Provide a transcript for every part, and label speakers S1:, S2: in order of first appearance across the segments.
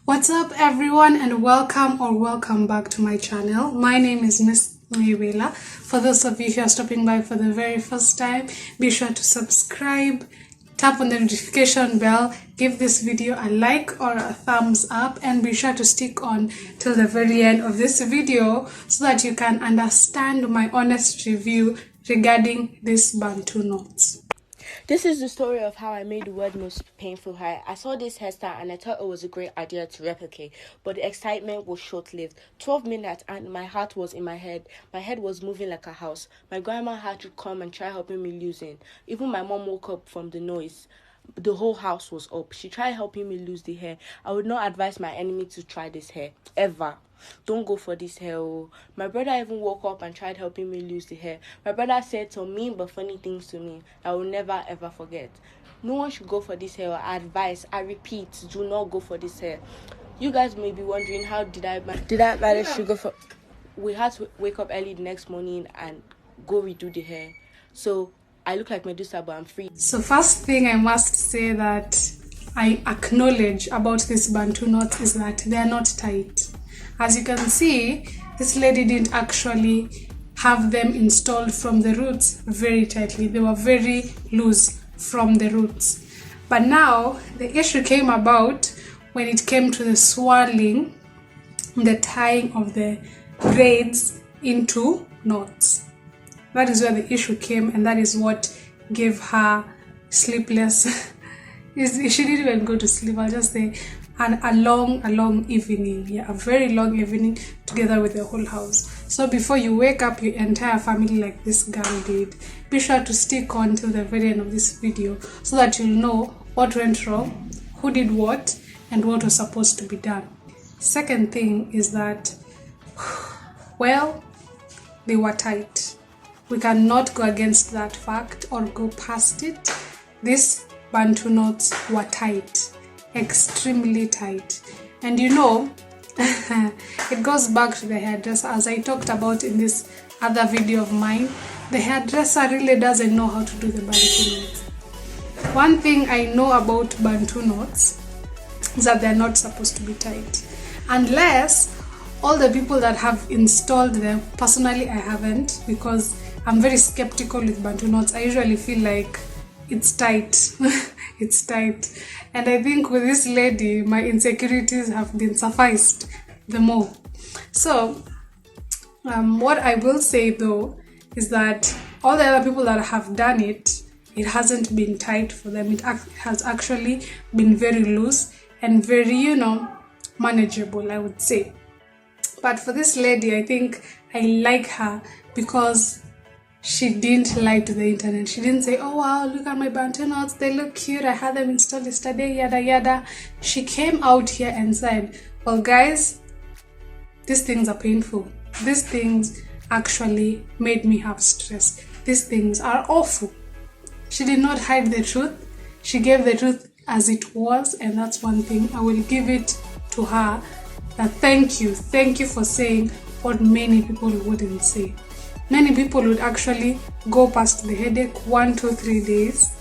S1: What's up everyone, and welcome back to my channel. My name is Miss Mayweela. For those of you who are stopping by for the very first time, be sure to subscribe, tap on the notification bell, give this video a like or a thumbs up, and be sure to stick on till the very end of this video so that you can understand my honest review regarding these Bantu knots.
S2: This is the story of how I made the world's most painful hair. I saw this hairstyle and I thought it was a great idea to replicate, but the excitement was short-lived. 12 minutes and my heart was in my head. My head was moving like a house. My grandma had to come and try helping me loosen. Even my mom woke up from the noise. The whole house was up. She tried helping me lose the hair. I would not advise my enemy to try this hair, ever. Don't go for this hair. My brother even woke up and tried helping me lose the hair. My brother said some mean but funny things to me I will never ever forget. No one should go for this hair. I repeat, do not go for this hair. You guys may be wondering, how did I manage to go for... We had to wake up early the next morning and go redo the hair. So I look like Medusa, but I'm free.
S1: So first thing I must say that I acknowledge about these Bantu knots is that they are not tight. As you can see, this lady didn't actually have them installed from the roots very tightly. They were very loose from the roots. But now the issue came about when it came to the swirling, the tying of the braids into knots. That is where the issue came, and that is what gave her sleepless. She didn't even go to sleep, I'll just say, a long evening. Yeah, a very long evening together with the whole house. So before you wake up your entire family like this girl did, be sure to stick on till the very end of this video so that you'll know what went wrong, who did what, and what was supposed to be done. Second thing is that, well, they were tight. We cannot go against that fact or go past it. These Bantu knots were tight, extremely tight. And you know, it goes back to the hairdresser, as I talked about in this other video of mine. The hairdresser really doesn't know how to do the Bantu knots. One thing I know about Bantu knots is that they're not supposed to be tight, unless all the people that have installed them. Personally, I haven't, because I'm very skeptical with Bantu knots. I usually feel like it's tight. It's tight. And I think with this lady, my insecurities have been sufficed the more. So what I will say though is that all the other people that have done it, it hasn't been tight for them. It has actually been very loose and very, manageable, I would say. But for this lady, I think I like her because she didn't lie to the internet. She didn't say, oh wow, look at my Bantu knots, they look cute, I had them installed yesterday, yada yada. She came out here and said, well guys, these things are painful. These things actually made me have stress. These things are awful. She did not hide the truth. She gave the truth as it was, and that's one thing I will give it to her. That thank you for saying what many people wouldn't say. Many people would actually go past the headache 1, 2, 3 days,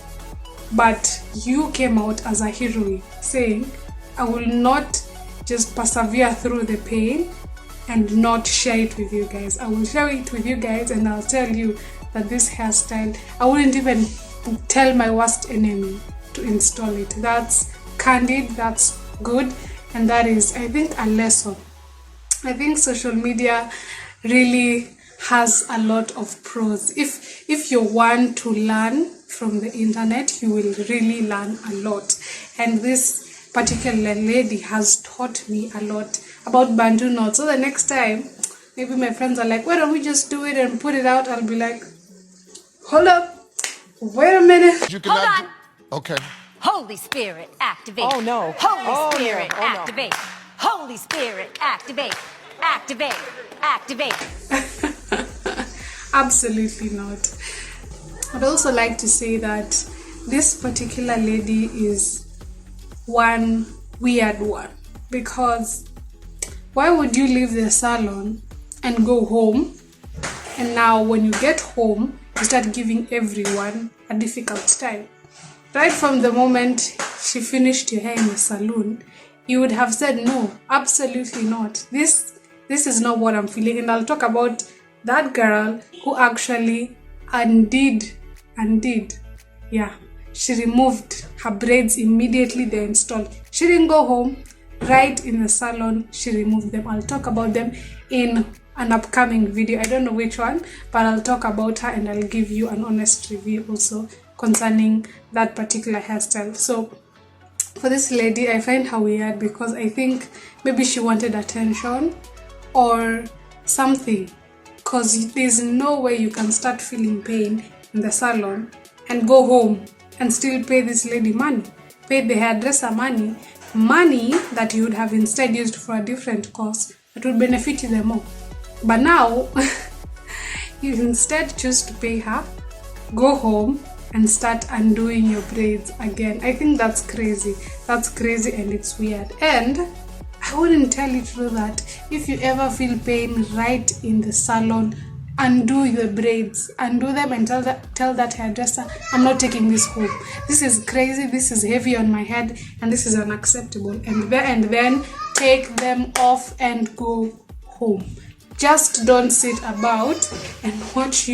S1: but you came out as a hero saying, I will not just persevere through the pain and not share it with you guys. I will share it with you guys, and I'll tell you that this hairstyle, I wouldn't even tell my worst enemy to install it. That's candid, that's good, and that is, I think, a lesson. I think social media really has a lot of pros. If you want to learn from the internet, you will really learn a lot. And this particular lady has taught me a lot about Bantu knots. So the next time, maybe my friends are like, why don't we just do it and put it out? I'll be like, hold up, wait a minute.
S3: Hold on. Okay.
S4: Holy Spirit, activate.
S5: Oh no.
S4: Holy Spirit, activate. Holy Spirit, activate. Activate. Activate.
S1: Absolutely not. I'd also like to say that this particular lady is one weird one, because why would you leave the salon and go home, and now when you get home you start giving everyone a difficult time? Right from the moment she finished your hair in the salon, you would have said no, absolutely not. This is not what I'm feeling. And I'll talk about that girl who actually undid. Yeah, she removed her braids immediately they installed. She didn't go home. Right in the salon, she removed them. I'll talk about them in an upcoming video. I don't know which one, but I'll talk about her and I'll give you an honest review also concerning that particular hairstyle. So for this lady, I find her weird because I think maybe she wanted attention or something, because there's no way you can start feeling pain in the salon and go home and still pay this lady money, pay the hairdresser money that you would have instead used for a different cause that would benefit you the more. But now you instead choose to pay her, go home and start undoing your braids again. I think that's crazy. That's crazy and it's weird. And I wouldn't tell you to do that. If you ever feel pain right in the salon, undo your braids, undo them and tell that hairdresser, I'm not taking this home. This is crazy, this is heavy on my head and this is unacceptable. And then take them off and go home. Just don't sit about and watch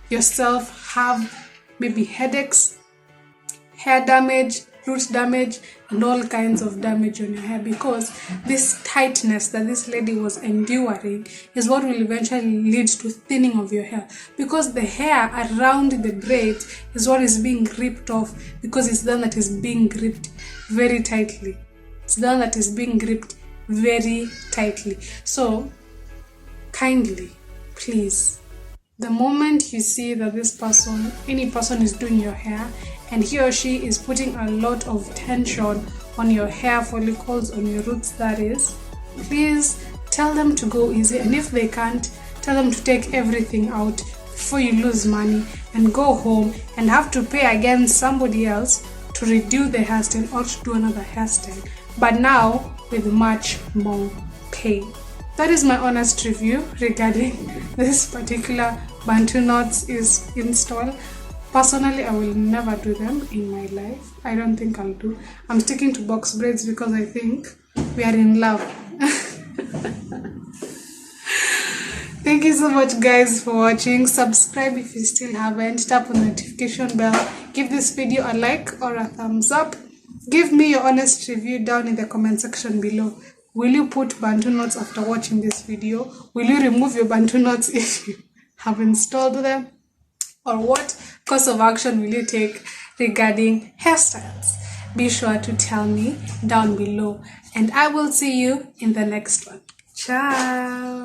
S1: yourself have maybe headaches, hair damage, root damage, and all kinds of damage on your hair, because this tightness that this lady was enduring is what will eventually lead to thinning of your hair, because the hair around the braids is what is being ripped off, because it's the one that is being gripped very tightly. It's the one that is being gripped very tightly. So kindly, please, the moment you see that this person, any person is doing your hair and he or she is putting a lot of tension on your hair follicles, on your roots that is, please tell them to go easy. And if they can't, tell them to take everything out before you lose money and go home and have to pay again somebody else to redo the hairstyle or to do another hairstyle, but now with much more pain. That is my honest review regarding this particular Bantu knots is install. Personally, I will never do them in my life. I don't think I'll do. I'm sticking to box braids because I think we are in love. Thank you so much guys for watching. Subscribe if you still haven't. Tap on the notification bell. Give this video a like or a thumbs up. Give me your honest review down in the comment section below. Will you put Bantu knots after watching this video? Will you remove your Bantu knots if you have installed them? Or what course of action will you take regarding hairstyles? Be sure to tell me down below and I will see you in the next one. Ciao!